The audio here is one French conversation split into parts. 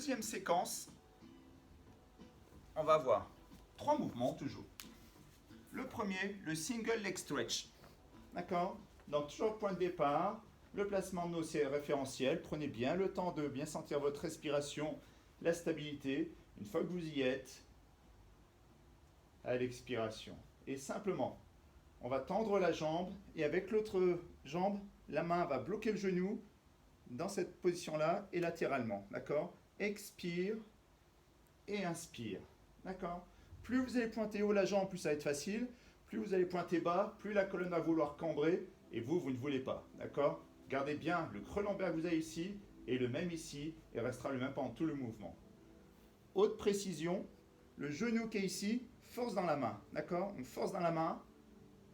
deuxième séquence, on va avoir 3 mouvements toujours. Le premier, le single leg stretch. D'accord? Donc toujours point de départ, le placement de nos référentiels. Prenez bien le temps de bien sentir votre respiration, la stabilité. Une fois que vous y êtes, à l'expiration. Et simplement, on va tendre la jambe et avec l'autre jambe, la main va bloquer le genou dans cette position-là et latéralement. D'accord? Expire et inspire. D'accord? Plus vous allez pointer haut la jambe, plus ça va être facile. Plus vous allez pointer bas, plus la colonne va vouloir cambrer et vous ne voulez pas. D'accord? Gardez bien le creux lombaire que vous avez ici et le même ici et restera le même pendant tout le mouvement. Haute précision, le genou qui est ici, force dans la main. D'accord? On force dans la main,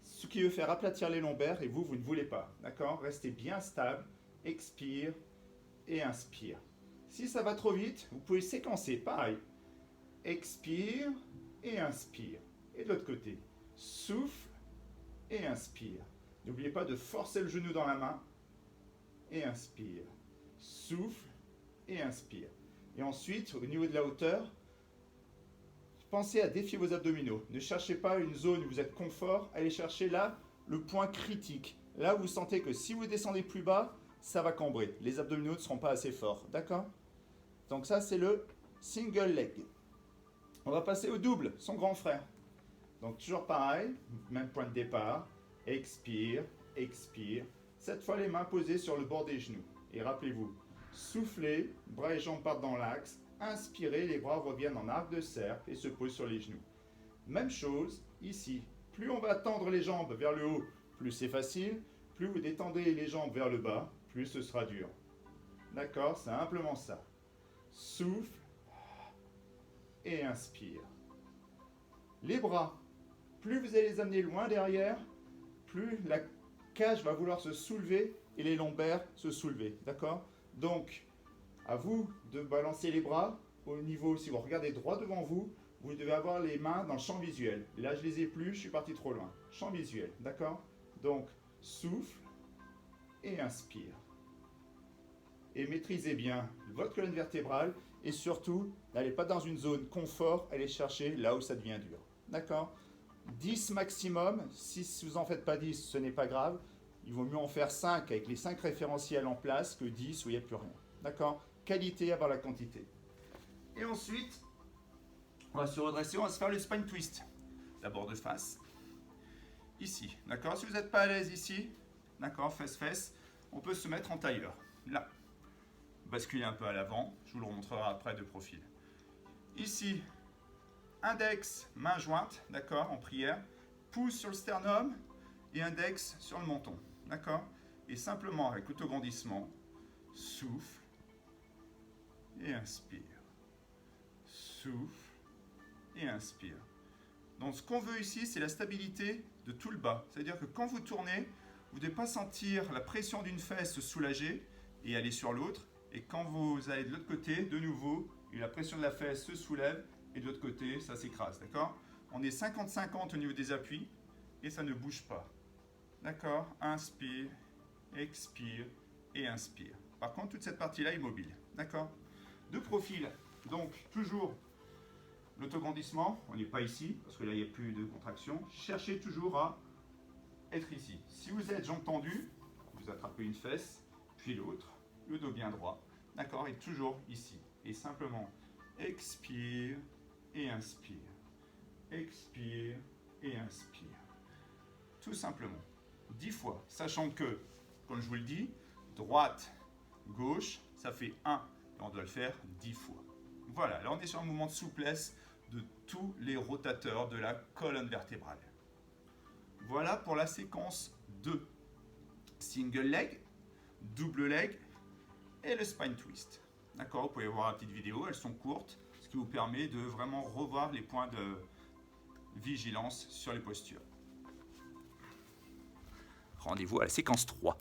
ce qui veut faire aplatir les lombaires et vous ne voulez pas. D'accord? Restez bien stable, expire et inspire. Si ça va trop vite, vous pouvez séquencer, pareil. Expire et inspire. Et de l'autre côté, souffle et inspire. N'oubliez pas de forcer le genou dans la main et inspire. Souffle et inspire. Et ensuite, au niveau de la hauteur, pensez à défier vos abdominaux. Ne cherchez pas une zone où vous êtes confort, allez chercher là le point critique. Là où vous sentez que si vous descendez plus bas, ça va cambrer. Les abdominaux ne seront pas assez forts. D'accord? Donc ça, c'est le single leg. On va passer au double, son grand frère. Donc toujours pareil, même point de départ. Expire, expire. Cette fois, les mains posées sur le bord des genoux. Et rappelez-vous, soufflez, bras et jambes partent dans l'axe. Inspirez, les bras reviennent en arc de cercle et se posent sur les genoux. Même chose ici. Plus on va tendre les jambes vers le haut, plus c'est facile. Plus vous détendez les jambes vers le bas, plus ce sera dur. D'accord? Simplement ça. Souffle et inspire. Les bras, plus vous allez les amener loin derrière, plus la cage va vouloir se soulever et les lombaires se soulever. D'accord? Donc, à vous de balancer les bras au niveau, si vous regardez droit devant vous, vous devez avoir les mains dans le champ visuel. Là, je ne les ai plus, je suis parti trop loin. Champ visuel, d'accord? Donc, souffle et inspire. Et maîtrisez bien votre colonne vertébrale et surtout, n'allez pas dans une zone confort, allez chercher là où ça devient dur. D'accord? 10 maximum, si vous n'en faites pas 10, ce n'est pas grave. Il vaut mieux en faire 5 avec les 5 référentiels en place que 10 où il n'y a plus rien. D'accord? Qualité avant la quantité. Et ensuite, on va se redresser, on va se faire le spine twist. D'abord de face. Ici, d'accord? Si vous n'êtes pas à l'aise ici, d'accord, fesse-fesse, on peut se mettre en tailleur. Là. Basculer un peu à l'avant, je vous le remontrerai après de profil. Ici, index, main jointe, d'accord, en prière. Pouce sur le sternum et index sur le menton, d'accord? Et simplement, avec autograndissement, souffle et inspire. Souffle et inspire. Donc ce qu'on veut ici, c'est la stabilité de tout le bas. C'est-à-dire que quand vous tournez, vous ne devez pas sentir la pression d'une fesse se soulager et aller sur l'autre. Et quand vous allez de l'autre côté, de nouveau, et la pression de la fesse se soulève et de l'autre côté, ça s'écrase. D'accord? On est 50-50 au niveau des appuis et ça ne bouge pas. D'accord? Inspire, expire et inspire. Par contre, toute cette partie-là est mobile. D'accord? De profil, donc toujours l'autograndissement, on n'est pas ici, parce que là il n'y a plus de contraction. Cherchez toujours à être ici. Si vous êtes jambes tendues, vous attrapez une fesse, puis l'autre, le dos bien droit. D'accord? Et toujours ici. Et simplement expire et inspire. Expire et inspire. Tout simplement. 10 fois. Sachant que, comme je vous le dis, droite, gauche, ça fait 1. Et on doit le faire 10 fois. Voilà, là on est sur un mouvement de souplesse de tous les rotateurs de la colonne vertébrale. Voilà pour la séquence 2. Single leg, double leg et le spine twist. D'accord, vous pouvez voir la petite vidéo, elles sont courtes, ce qui vous permet de vraiment revoir les points de vigilance sur les postures. Rendez-vous à la séquence 3.